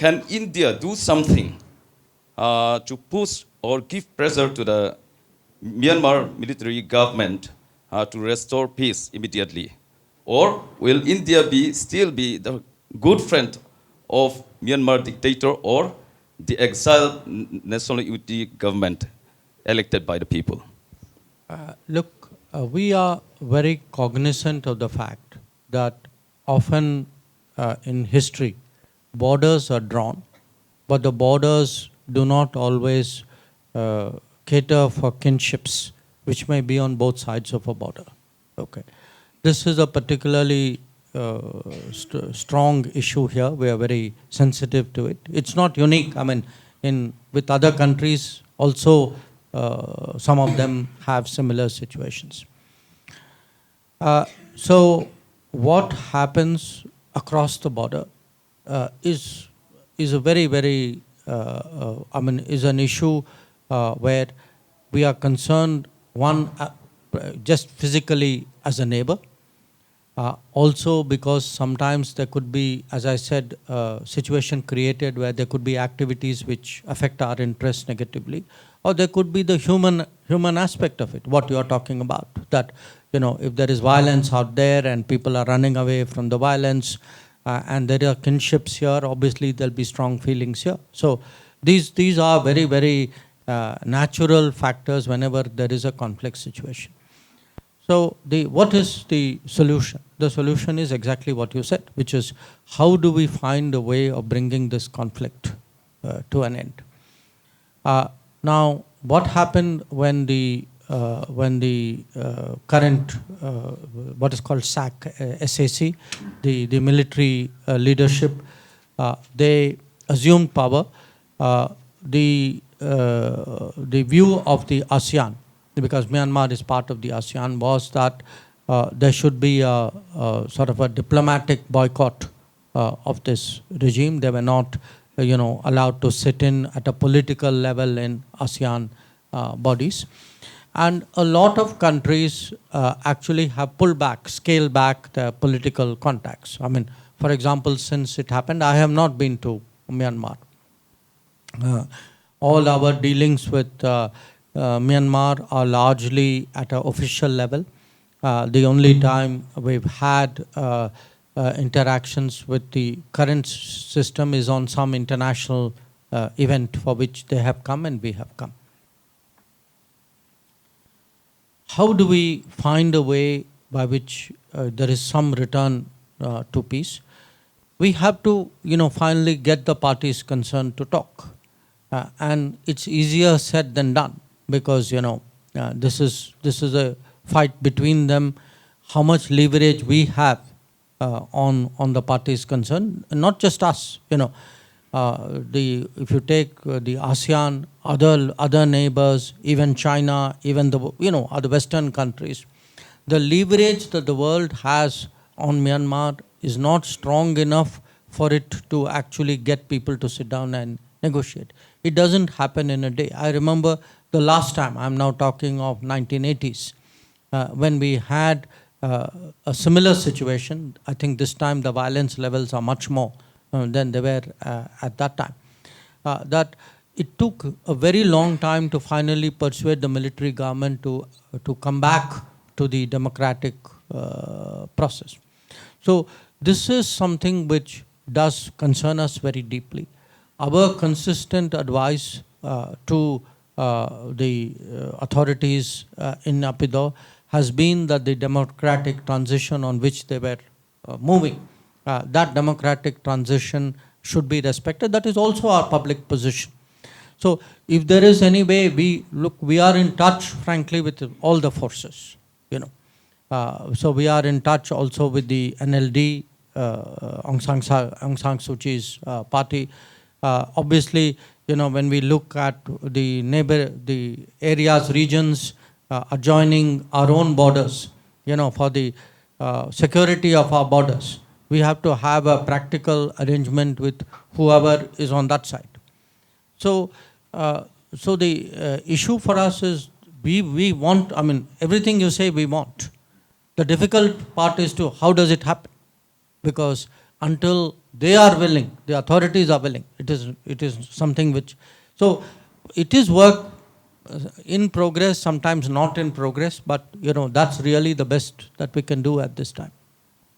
can India do something to push or give pressure to the Myanmar military government to restore peace immediately? Or will India still be the good friend of Myanmar dictator or the exiled national unity government elected by the people? Look, we are very cognizant of the fact that often in history, borders are drawn, but the borders do not always cater for kinships, which may be on both sides of a border. Okay, this is a particularly strong issue here. We are very sensitive to it. It's not unique. I mean, with other countries also, some of them have similar situations. So what happens across the border is a very, very, is an issue where we are concerned, one, just physically as a neighbor, also because sometimes there could be, as I said, situation created where there could be activities which affect our interests negatively, or there could be the human aspect of it, what you are talking about, that, you know, if there is violence out there and people are running away from the violence, and there are kinships here, obviously there'll be strong feelings here. So these are very, very natural factors whenever there is a conflict situation. So what is the solution? The solution is exactly what you said, which is how do we find a way of bringing this conflict to an end? Now, what happened when the current, what is called SAC, the military leadership, they assumed power. The view of the ASEAN, because Myanmar is part of the ASEAN, was that there should be a sort of a diplomatic boycott of this regime. They were not, allowed to sit in at a political level in ASEAN bodies. And a lot of countries actually have pulled back, scaled back their political contacts. I mean, for example, since it happened, I have not been to Myanmar. All our dealings with Myanmar are largely at an official level. The only time we've had interactions with the current system is on some international event for which they have come and we have come. How do we find a way by which there is some return to peace? We have to, finally get the parties concerned to talk. And it's easier said than done because, this is a fight between them. How much leverage we have on the parties concerned, not just us, if you take the ASEAN, other neighbors, even China, even the other Western countries, the leverage that the world has on Myanmar is not strong enough for it to actually get people to sit down and negotiate. It doesn't happen in a day. I remember the last time, I'm now talking of 1980s, when we had a similar situation. I think this time the violence levels are much more than they were at that time. That it took a very long time to finally persuade the military government to come back to the democratic process. So this is something which does concern us very deeply. Our consistent advice to the authorities in Naypyidaw has been that the democratic transition on which they were moving, that democratic transition should be respected. That is also our public position. So if there is any way, we are in touch, frankly, with all the forces, So we are in touch also with the NLD, Aung San Suu Kyi's party. Obviously, when we look at the areas, regions adjoining our own borders, for the security of our borders, we have to have a practical arrangement with whoever is on that side. So the issue for us is we want, everything you say we want. The difficult part is how does it happen? Because until they are willing, the authorities are willing. It is something which, so it is work in progress, sometimes not in progress, but that's really the best that we can do at this time.